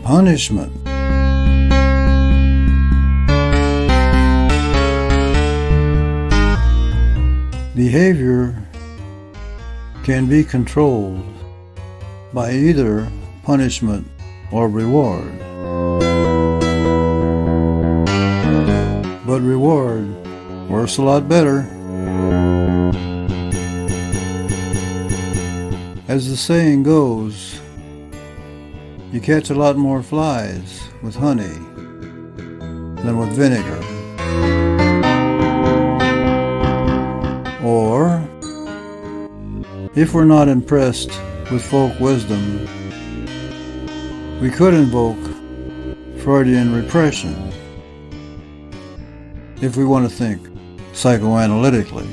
Punishment. Behavior can be controlled by either punishment or reward. But reward works a lot better. As the saying goes, you catch a lot more flies with honey than with vinegar. Or, if we're not impressed with folk wisdom, we could invoke Freudian repression if we want to think psychoanalytically.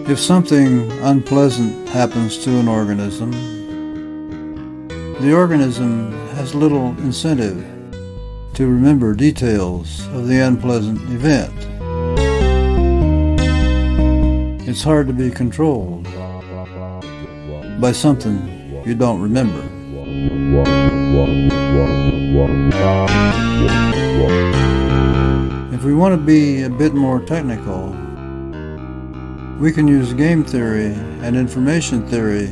If something unpleasant happens to an organism, the organism has little incentive to remember details of the unpleasant event. It's hard to be controlled by something you don't remember. If we want to be a bit more technical, we can use game theory and information theory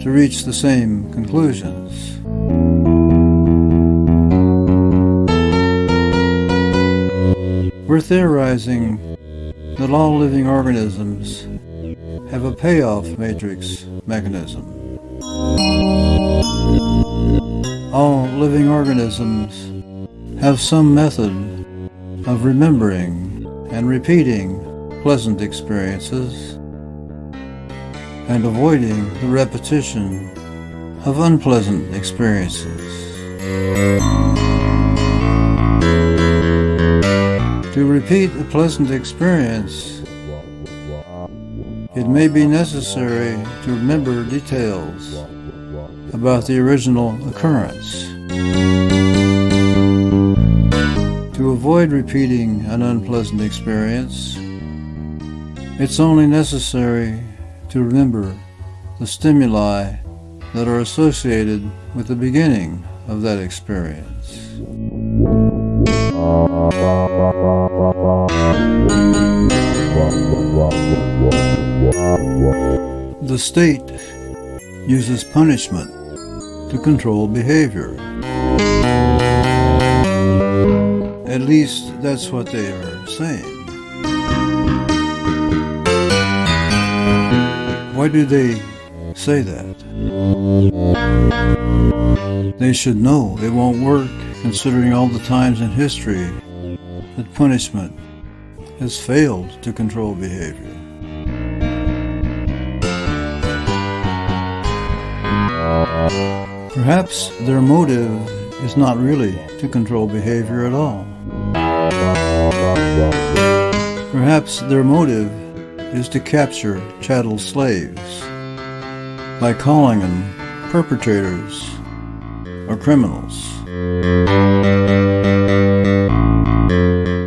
to reach the same conclusions. We're theorizing that all living organisms have a payoff matrix mechanism. All living organisms have some method of remembering and repeating pleasant experiences and avoiding the repetition of unpleasant experiences. To repeat a pleasant experience, it may be necessary to remember details about the original occurrence. To avoid repeating an unpleasant experience, it's only necessary to remember the stimuli that are associated with the beginning of that experience. The state uses punishment to control behavior. At least that's what they are saying. Why do they say that? They should know it won't work, considering all the times in history that punishment has failed to control behavior. Perhaps their motive is not really to control behavior at all. Perhaps their motive is to capture chattel slaves by calling them perpetrators or criminals.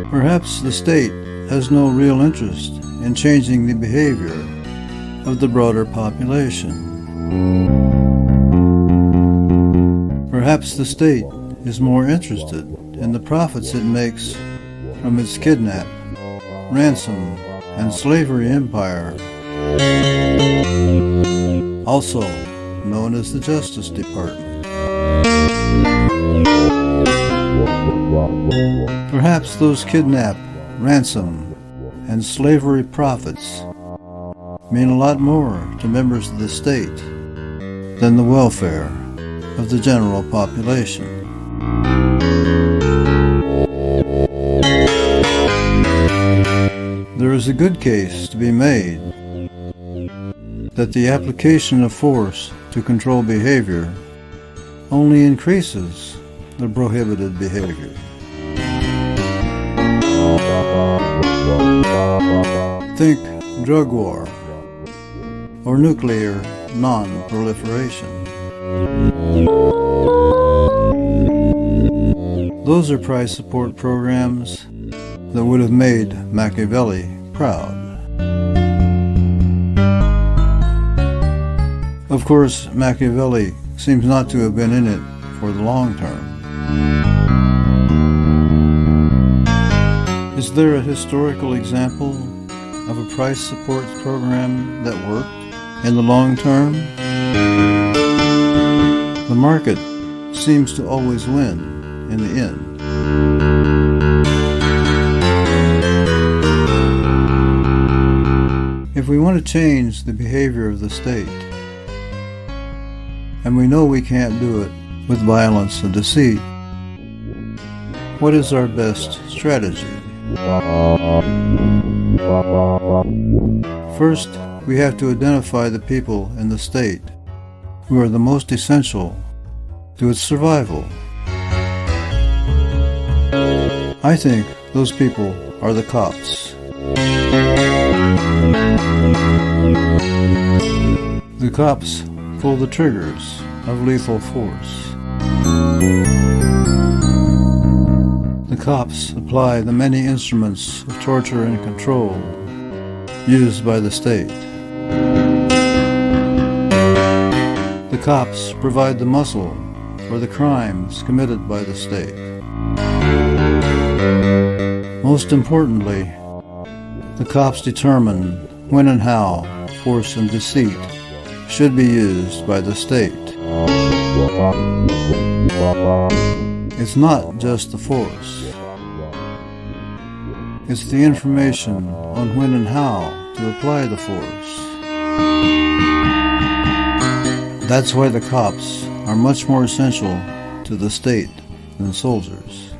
Perhaps the state has no real interest in changing the behavior of the broader population. Perhaps the state is more interested in the profits it makes from its kidnap, ransom, and slavery empire, also known as the Justice Department. Perhaps those kidnap, ransom, and slavery profits mean a lot more to members of the state than the welfare of the general population. There is a good case to be made that the application of force to control behavior only increases the prohibited behavior. Think drug war or nuclear non-proliferation. Those are price support programs that would have made Machiavelli proud. Of course, Machiavelli seems not to have been in it for the long term. Is there a historical example of a price support program that worked in the long term? The market seems to always win in the end. If we want to change the behavior of the state, and we know we can't do it with violence and deceit, what is our best strategy? First, we have to identify the people in the state who are the most essential to its survival. I think those people are the cops. The cops pull the triggers of lethal force. The cops apply the many instruments of torture and control used by the state. The cops provide the muscle for the crimes committed by the state. Most importantly, the cops determine when and how force and deceit should be used by the state. It's not just the force. It's the information on when and how to apply the force. That's why the cops are much more essential to the state than soldiers.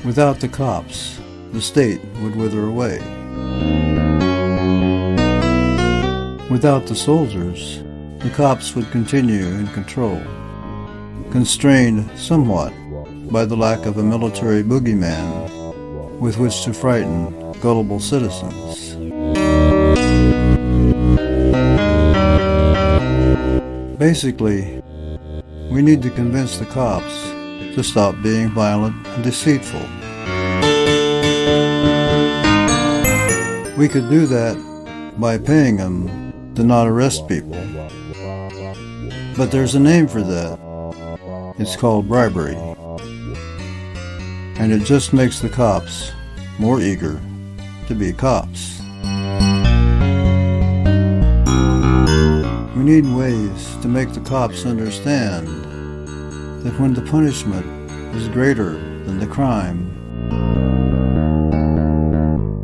Without the cops, the state would wither away. Without the soldiers, the cops would continue in control, constrained somewhat by the lack of a military boogeyman with which to frighten gullible citizens. Basically, we need to convince the cops to stop being violent and deceitful. We could do that by paying them to not arrest people. But there's a name for that. It's called bribery. And it just makes the cops more eager to be cops. We need ways to make the cops understand that when the punishment is greater than the crime,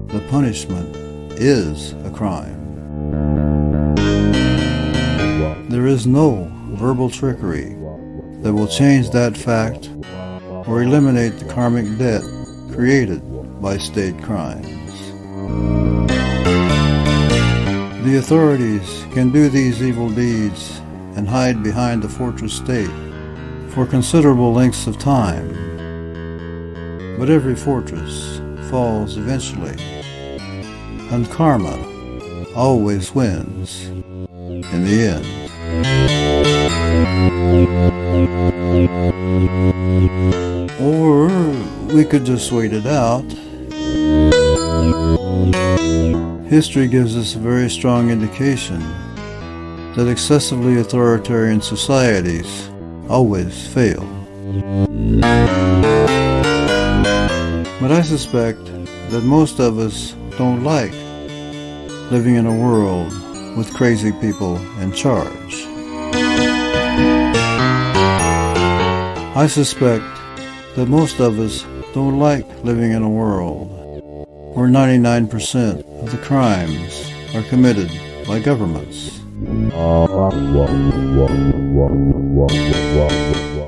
the punishment is a crime. There is no verbal trickery that will change that fact or eliminate the karmic debt created by state crimes. The authorities can do these evil deeds and hide behind the fortress state for considerable lengths of time. But every fortress falls eventually, and karma always wins in the end. Or we could just wait it out. History gives us a very strong indication that excessively authoritarian societies always fail. But I suspect that most of us don't like living in a world with crazy people in charge. I suspect that most of us don't like living in a world where 99% of the crimes are committed by governments.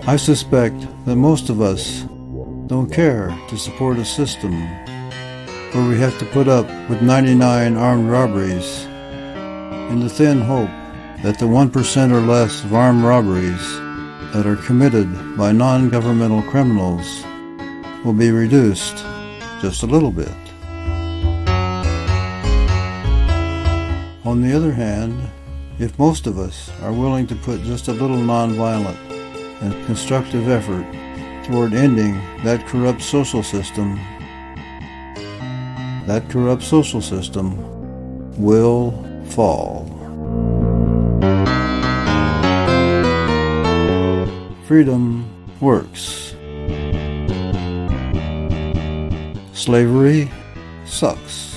I suspect that most of us don't care to support a system where we have to put up with 99 armed robberies in the thin hope that the 1% or less of armed robberies that are committed by non-governmental criminals will be reduced just a little bit. On the other hand, if most of us are willing to put just a little nonviolent and constructive effort toward ending that corrupt social system, will fall. Freedom works. Slavery sucks.